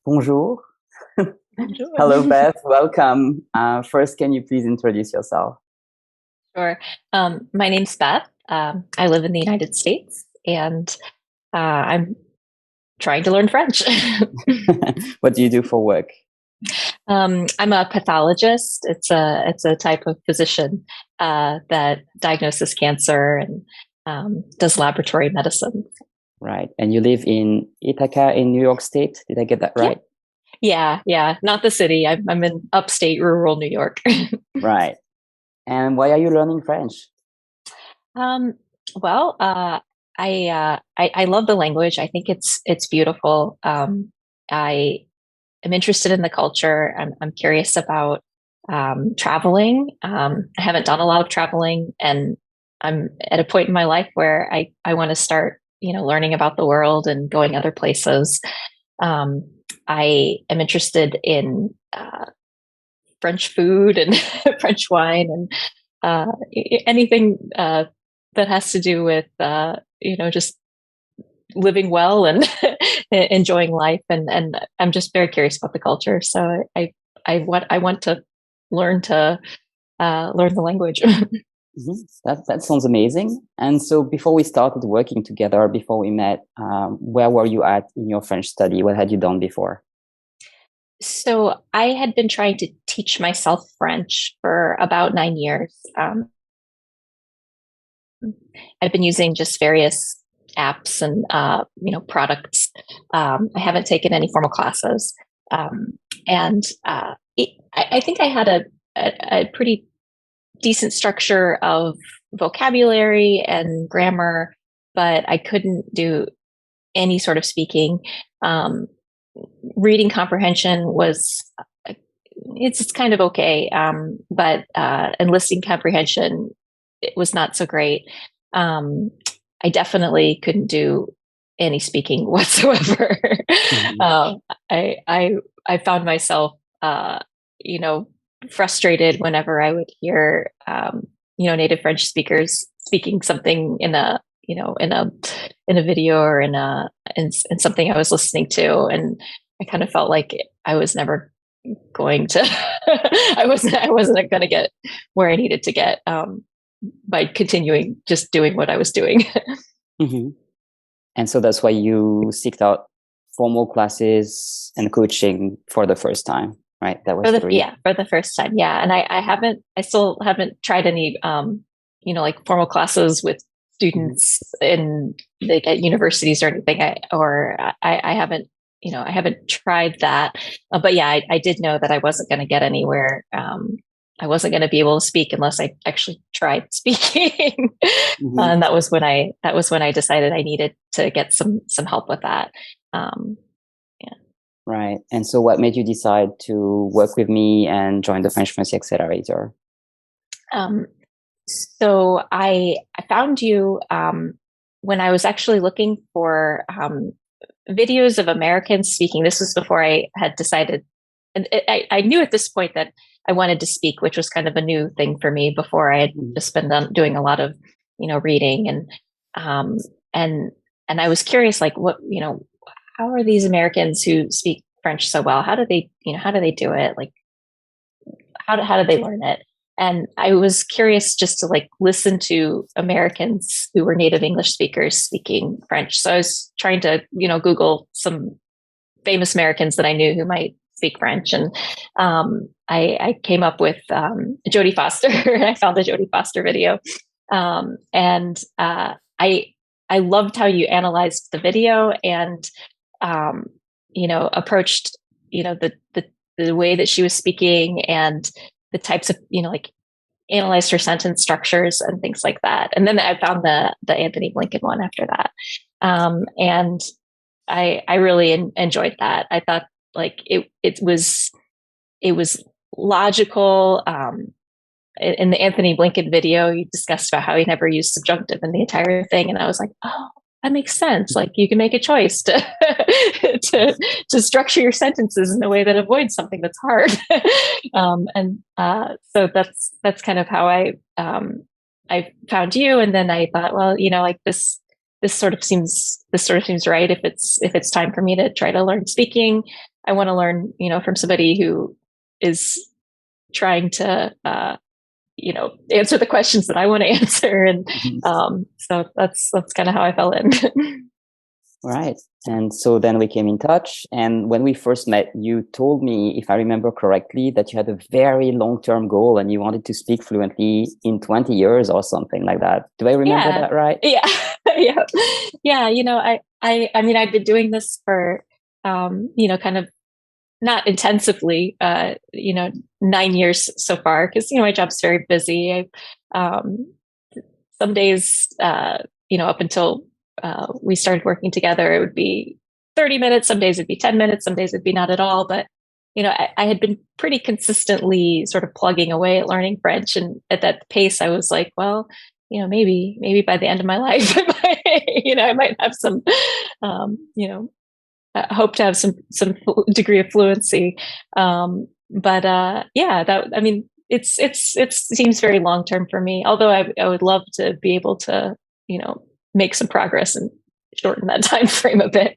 Bonjour. Hello, Sure. Beth. Welcome. First, can you please introduce yourself? Sure. My name's Beth. I live in the United States, and I'm trying to learn French. What do you do for work? I'm a pathologist. It's a type of physician that diagnoses cancer and does laboratory medicine. Right. And you live in Ithaca in New York State. Did I get that Yeah, right? yeah. Not the city. I'm in upstate rural New York. Right. And why are you learning French? Um, well, I love the language. I think it's beautiful. I am interested in the culture. I'm curious about traveling. I haven't done a lot of traveling, and I'm at a point in my life where I want to start, learning about the world and going other places. Um, I am interested in French food and French wine and anything that has to do with just living well and enjoying life, and I'm just very curious about the culture. So I want to learn to learn the language. That sounds amazing. And so, before we started working together, before we met, where were you at in your French study? What had you done before? So I had been trying to teach myself French for about 9 years. I've been using just various apps and products. I haven't taken any formal classes, and I think I had a pretty decent structure of vocabulary and grammar, but I couldn't do any sort of speaking. Um, Reading comprehension was it's kind of okay, but and listening comprehension it was not so great. Um, I definitely couldn't do any speaking whatsoever. Mhm. uh, I, I I found myself, you know, frustrated whenever I would hear, native French speakers speaking something in a, in a video or in something I was listening to, and I kind of felt like I was never going to, I wasn't going to get where I needed to get. By continuing just doing what I was doing. Mhm. And so that's why you seeked out formal classes and coaching for the first time, right? That was the reason. For the first time. Yeah. And I still haven't tried any, like formal classes with Mhm. students in like at universities or anything. I haven't, I haven't tried that. But yeah, I did know that I wasn't going to get anywhere. I wasn't going to be able to speak unless I actually tried speaking. Mhm. And that was when I decided I needed to get some help with that. Um, yeah. Right. And so what made you decide to work with me and join the French Fluency Accelerator? Um, So I found you when I was actually looking for videos of Americans speaking. This was before I had decided, and I knew at this point that I wanted to speak, which was kind of a new thing for me. Before I had Mhm. just been doing a lot of reading um, and and I was curious, like what how are these Americans who speak French so well? How do they do it? Like how do they learn it? And I was curious just to like listen to Americans who were native English speakers speaking French. So I was trying to, Google some famous Americans that I knew who might speak French. And I came up with Jodie Foster. I found the Jodie Foster video. And I loved how you analyzed the video and, um, approached, the way that she was speaking and the types of, like analyzed her sentence structures and things like that. And then I found the Anthony Blinken one after that. And I really enjoyed that. I thought like it was logical. In the Anthony Blinken video, you discussed about how he never used subjunctive in the entire thing, and I was like, oh, that makes sense. Like you can make a choice to to to structure your sentences in a way that avoids something that's hard. And so that's kind of how I found you, and then I thought, well, like this. this sort of seems right. If it's time for me to try to learn speaking, I want to learn, from somebody who is trying to, answer the questions that I want to answer. And so that's kind of how I fell in. Right. And so then we came in touch. And when we first met, you told me, if I remember correctly, that you had a very long-term goal and you wanted to speak fluently in 20 years or something like that. Do I remember Yeah. that right? Yeah. Yeah. Yeah. I mean, I've been doing this for, kind of not intensively, 9 years so far, because, my job's very busy. Some days, up until we started working together, it would be 30 minutes. Some days it'd be 10 minutes. Some days it'd be not at all. But, I had been pretty consistently sort of plugging away at learning French. And at that pace, I was like, well, maybe by the end of my life, I might have some, I hope to have some degree of fluency. But yeah, it seems very long term for me. Although I would love to be able to, make some progress and shorten that time frame a bit.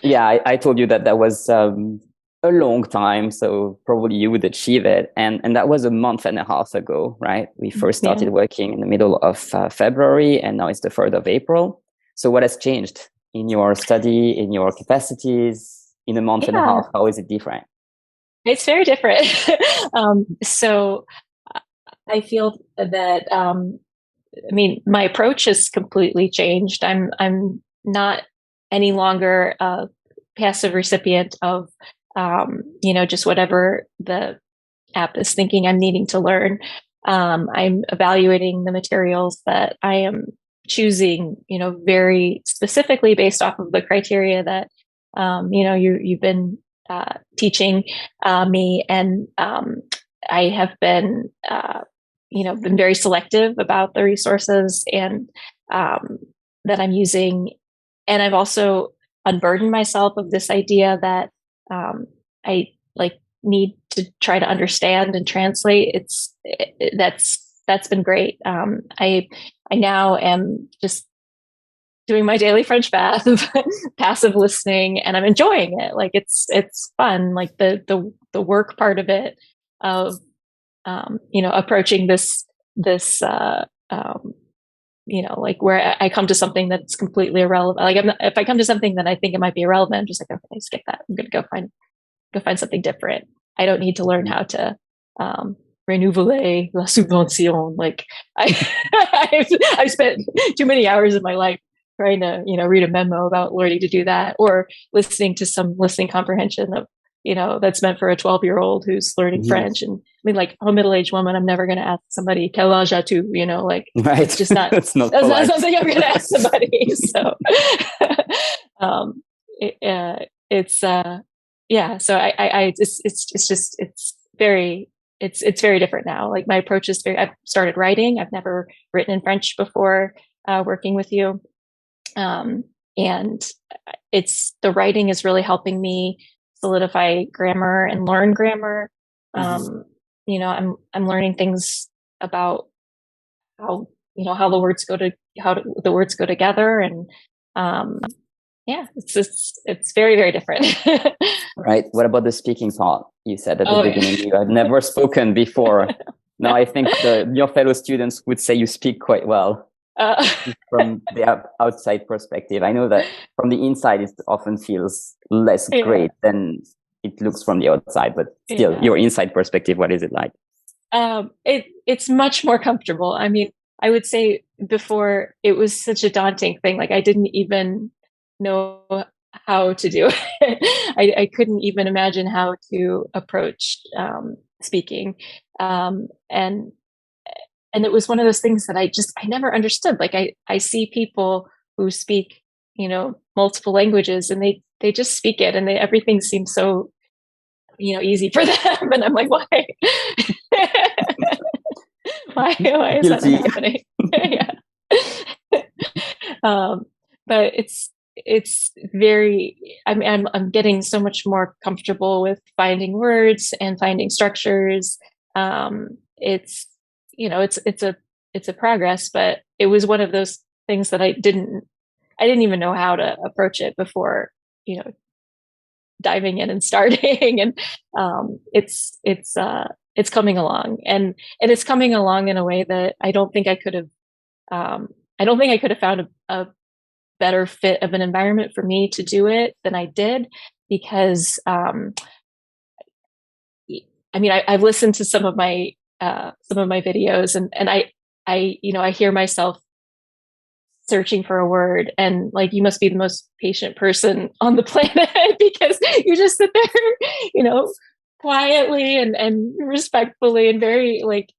Yeah, I told you that was a long time, so probably you would achieve it. And that was a month and a half ago, right? We first started working in the middle of February, and now it's the 3rd of April. So what has changed in your study, in your capacities, in a month and a half? How is it different? It's very different. So I feel that, my approach has completely changed. I'm not any longer a passive recipient of, just whatever the app is thinking I'm needing to learn. I'm evaluating the materials that I am choosing, very specifically based off of the criteria that, you've been teaching me. And I have been, been very selective about the resources and that I'm using. And I've also unburdened myself of this idea that I need to try to understand and translate. That's been great. I now am just doing my daily French bath, passive listening, and I'm enjoying it. It's fun. The work part of it, of approaching this where I come to something that's completely irrelevant. If I come to something that I think it might be irrelevant, I'm just like, okay, skip that. I'm going to go find something different. I don't need to learn how to renouveler la subvention. I've spent too many hours of my life trying to, read a memo about learning to do that, or listening to some listening comprehension of, that's meant for a 12-year-old who's learning French. And I'm a middle-aged woman. I'm never going to ask somebody, quel âge as-tu? Right. It's just not, that's not something I'm going to ask somebody. So, it's very different now. My approach is I've started writing. I've never written in French before, working with you. And the writing is really helping me solidify grammar and learn grammar. I'm learning things about how the words go together. And, it's very, very different. Right. What about the speaking part? You said at the beginning you had never spoken before. Now I think your fellow students would say you speak quite well. From the outside perspective, I know that from the inside it often feels less great than it looks from the outside, but still, your inside perspective, what is it like? It's much more comfortable. I would say before it was such a daunting thing. I didn't even know how to do it. I couldn't even imagine how to approach speaking, and it was one of those things that I never understood. I see people who speak, multiple languages, and they just speak it, and everything seems so, easy for them. And I'm like, why? why is that happening? But it's very, I'm getting so much more comfortable with finding words and finding structures. It's a progress, but it was one of those things that I didn't even know how to approach it before, diving in and starting. And it's coming along, and it's coming along in a way that I don't think I could have found a better fit of an environment for me to do it than I did, because I've listened to some of my videos, and I hear myself searching for a word, and like, you must be the most patient person on the planet because you just sit there, quietly and respectfully and very like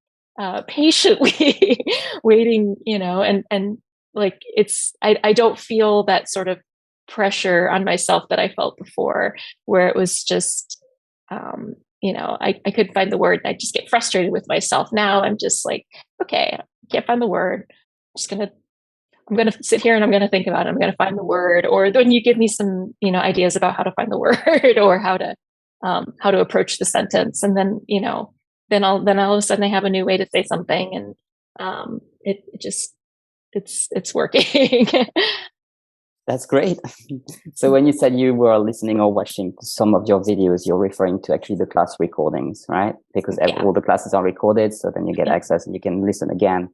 patiently waiting, and like, I don't feel that sort of pressure on myself that I felt before, where it was just, I couldn't find the word and I just get frustrated with myself. Now I'm just like, okay, I can't find the word. I'm going to sit here and I'm going to think about it. I'm going to find the word. Or when you give me some, ideas about how to find the word or how to approach the sentence. And then, then all of a sudden I have a new way to say something, and it's working. That's great. So when you said you were listening or watching some of your videos, you're referring to actually the class recordings, right? Because all the classes are recorded, so then you get access and you can listen again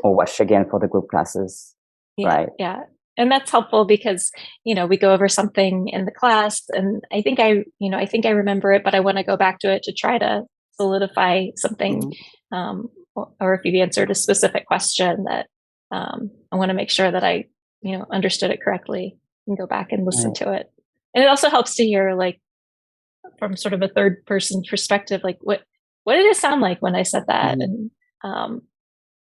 or watch again for the group classes, right? Yeah. And that's helpful because, we go over something in the class and I think I remember it, but I want to go back to it to try to solidify something. Or if you've answered a specific question that I want to make sure that I understood it correctly and go back and listen to it. And it also helps to hear, like, from sort of a third person perspective, like what did it sound like when I said that? And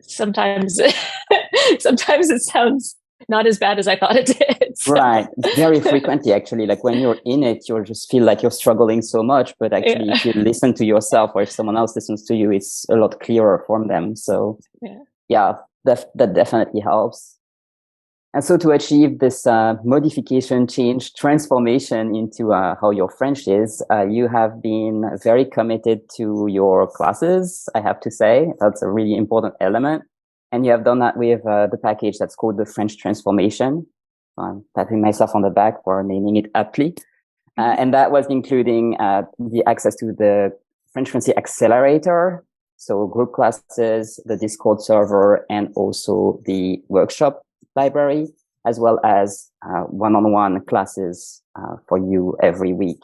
sometimes it sounds not as bad as I thought it did. So. Right. Very frequently, actually, like when you're in it, you'll just feel like you're struggling so much, but actually if you listen to yourself or if someone else listens to you, it's a lot clearer from them. So that definitely helps. And so to achieve this modification, change, transformation into how your French is, you have been very committed to your classes, I have to say. That's a really important element. And you have done that with the package that's called the French Transformation. I'm patting myself on the back for naming it aptly. And that was including the access to the French Fluency Accelerator, so group classes, the Discord server, and also the workshop library, as well as one-on-one classes for you every week.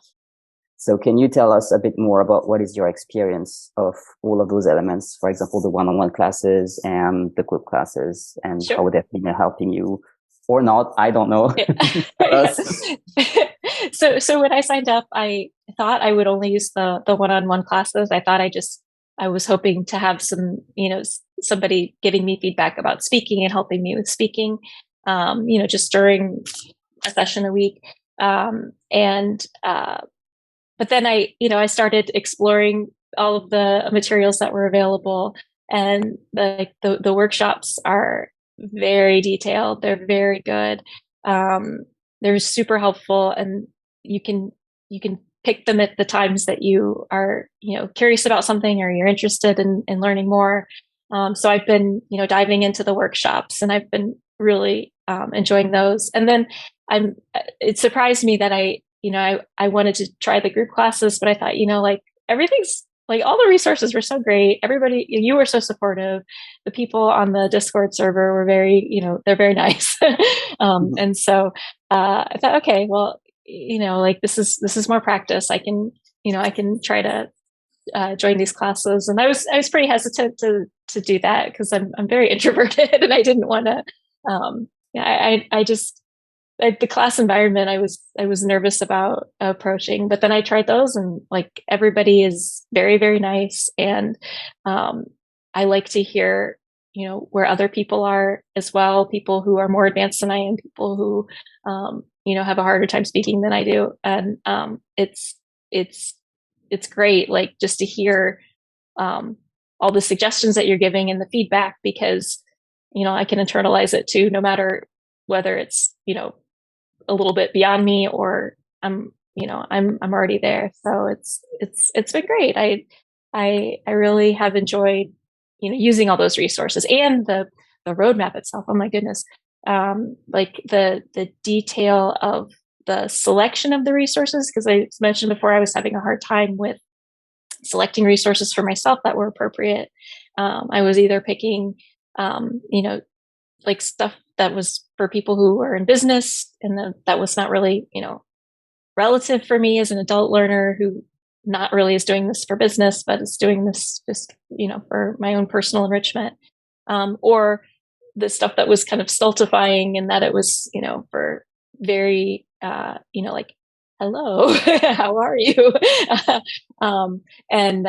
So can you tell us a bit more about what is your experience of all of those elements? For example, the one-on-one classes and the group classes, and how they've been helping you or not, I don't know. So when I signed up, I thought I would only use the one-on-one classes. I thought I was hoping to have some, somebody giving me feedback about speaking and helping me with speaking, just during a session a week. But then I started exploring all of the materials that were available, and the workshops are very detailed. They're very good. They're super helpful, and you can pick them at the times that you are, curious about something or you're interested in learning more. So I've been, diving into the workshops, and I've been really enjoying those. And then it surprised me that I wanted to try the group classes, but I thought, like, everything's like, all the resources were so great. Everybody, you were so supportive. The people on the Discord server were very, they're very nice. And so I thought, okay, well, like, this is more practice. I can try to join these classes. And I was pretty hesitant to do that because I'm very introverted and I didn't want to. The class environment, I was nervous about approaching, but then I tried those, and like, everybody is very, very nice. And I like to hear, where other people are as well, people who are more advanced than I am, people who, have a harder time speaking than I do. And it's great, like, just to hear all the suggestions that you're giving and the feedback, because, I can internalize it too, no matter whether it's, a little bit beyond me or I'm already there. So it's been great. I really have enjoyed, using all those resources and the roadmap itself. Oh my goodness. like the detail of the selection of the resources, because I mentioned before I was having a hard time with selecting resources for myself that were appropriate. I was either picking, like stuff that was for people who were in business, and that was not really, relative for me as an adult learner who not really is doing this for business, but is doing this just, for my own personal enrichment. Or the stuff that was kind of stultifying, and that it was, for very, like, hello, how are you? And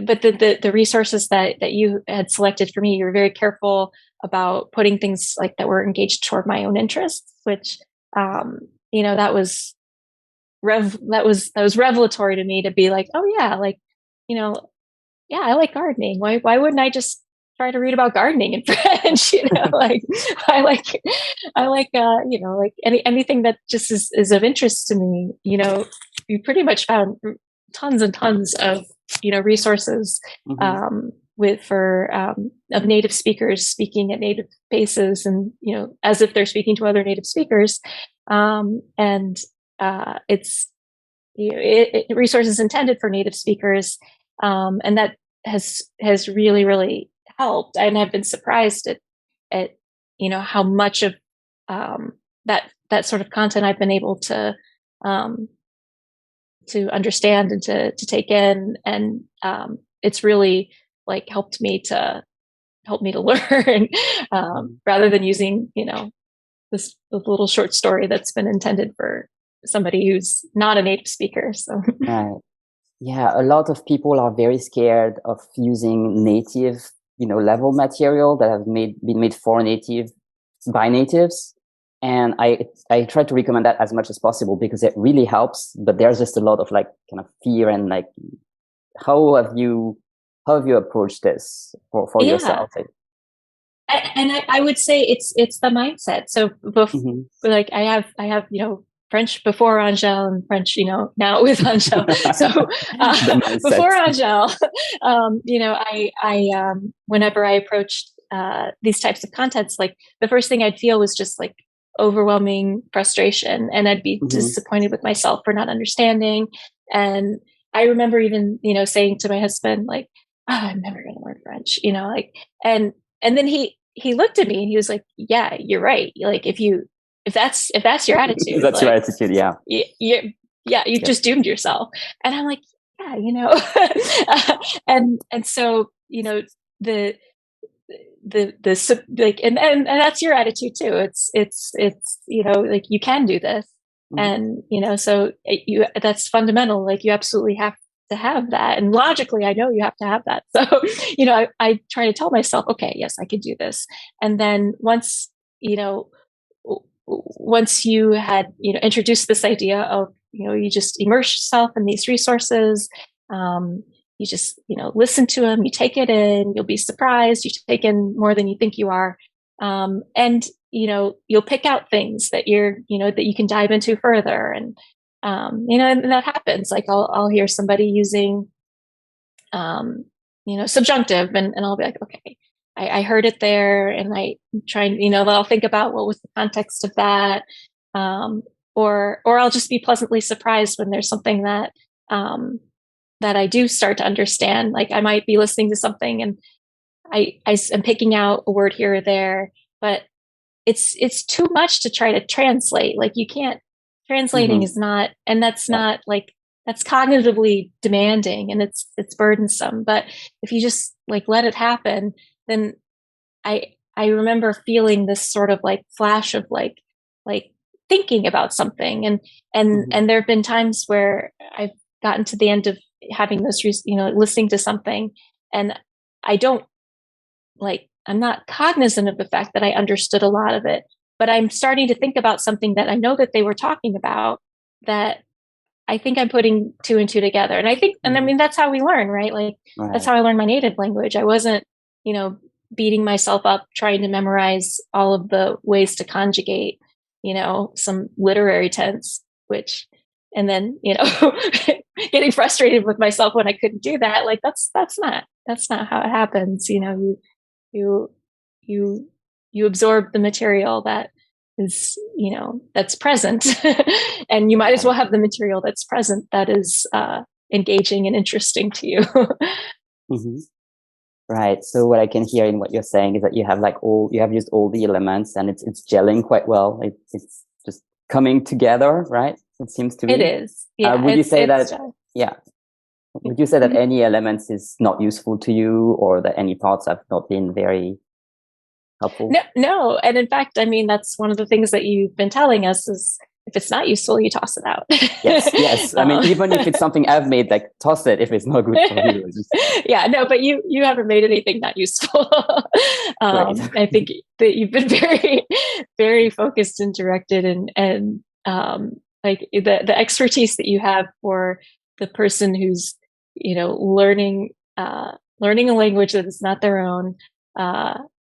but the resources that you had selected for me, you were very careful about putting things like that were engaged toward my own interests, which that was revelatory to me, to be like, oh yeah, like, yeah, I like gardening. Why wouldn't I just try to read about gardening in French? Like I like like anything that just is of interest to me. You pretty much found tons and tons of resources of native speakers speaking at native paces, and as if they're speaking to other native speakers, and it's resources intended for native speakers, and that has really, really helped. And I've been surprised at how much of that sort of content I've been able to understand and to take in, and it's really like helped me to learn, rather than using this little short story that's been intended for somebody who's not a native speaker. So right. Yeah, a lot of people are very scared of using native level material that have been made for native by natives. And I try to recommend that as much as possible, because it really helps. But there's just a lot of like kind of fear, and like, how have you approached this for yourself? And I would say it's the mindset. So like I have French before Angel, and French now with Angel. So before Angel, I whenever I approached these types of contents, like the first thing I'd feel was just like overwhelming frustration, and I'd be disappointed with myself for not understanding. And I remember even saying to my husband, like, oh, I'm never going to learn French, like, and then he looked at me and he was like, yeah, you're right. Like if that's your attitude, that's your attitude. Yeah. You just doomed yourself. And I'm like, yeah, and so, the like, and that's your attitude too. It's like, you can do this. And, so that's fundamental. Like, you absolutely have to have that. And logically, I know you have to have that. So, I try to tell myself, okay, yes, I can do this. And then once you had, introduced this idea of, you just immerse yourself in these resources, you just, listen to them, you take it in, you'll be surprised, you take in more than you think you are. And, you'll pick out things that that you can dive into further. And, and that happens. Like I'll hear somebody using, subjunctive, and I'll be like, okay, I heard it there, and I try and, I'll think about what was the context of that. Or I'll just be pleasantly surprised when there's something that I do start to understand. Like I might be listening to something and I am picking out a word here or there, but it's too much to try to translate. Like you can't, translating is not, and that's not like, that's cognitively demanding, and it's burdensome. But if you just like let it happen, then I remember feeling this sort of like flash of like thinking about something, and there have been times where I've gotten to the end of having this, listening to something, and I'm not cognizant of the fact that I understood a lot of it, but I'm starting to think about something that I know that they were talking about, that I think I'm putting two and two together. And I think, and I mean, that's how we learn, right? Like that's how I learned my native language. I wasn't, beating myself up trying to memorize all of the ways to conjugate, some literary tense, and then, getting frustrated with myself when I couldn't do that. Like that's not how it happens. You you absorb the material that is, that's present, and you might as well have the material that's present that is engaging and interesting to you. Mm-hmm. Right. So what I can hear in what you're saying is that you have used all the elements, and it's gelling quite well. It's just coming together, right? It seems to me. It is. Yeah. Would you say that? Yeah. Would you say that any elements is not useful to you, or that any parts have not been very helpful? No. And in fact, I mean, that's one of the things that you've been telling us is, if it's not useful, you toss it out. Yes. I mean, even if it's something I've made, like, toss it if it's not good for you. Yeah, no, but you haven't made anything not useful. I think that you've been very, very focused and directed, and like the expertise that you have for the person who's, learning a language that is not their own,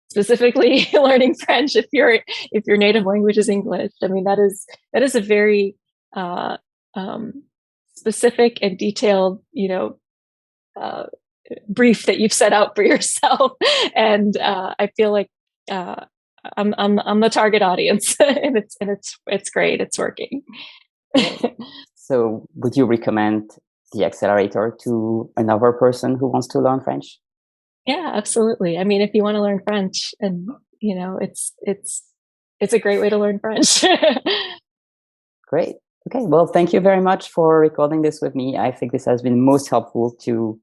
specifically learning French if your native language is English. I mean, that is a very specific and detailed, brief that you've set out for yourself, and I feel like I'm the target audience, and it's great. It's working. So, would you recommend the accelerator to another person who wants to learn French? Yeah, absolutely. I mean, if you want to learn French, and it's a great way to learn French. Great. Okay. Well, thank you very much for recording this with me. I think this has been most helpful to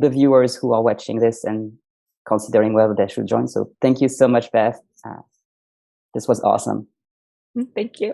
the viewers who are watching this and considering whether they should join. So thank you so much, Beth. This was awesome. Thank you.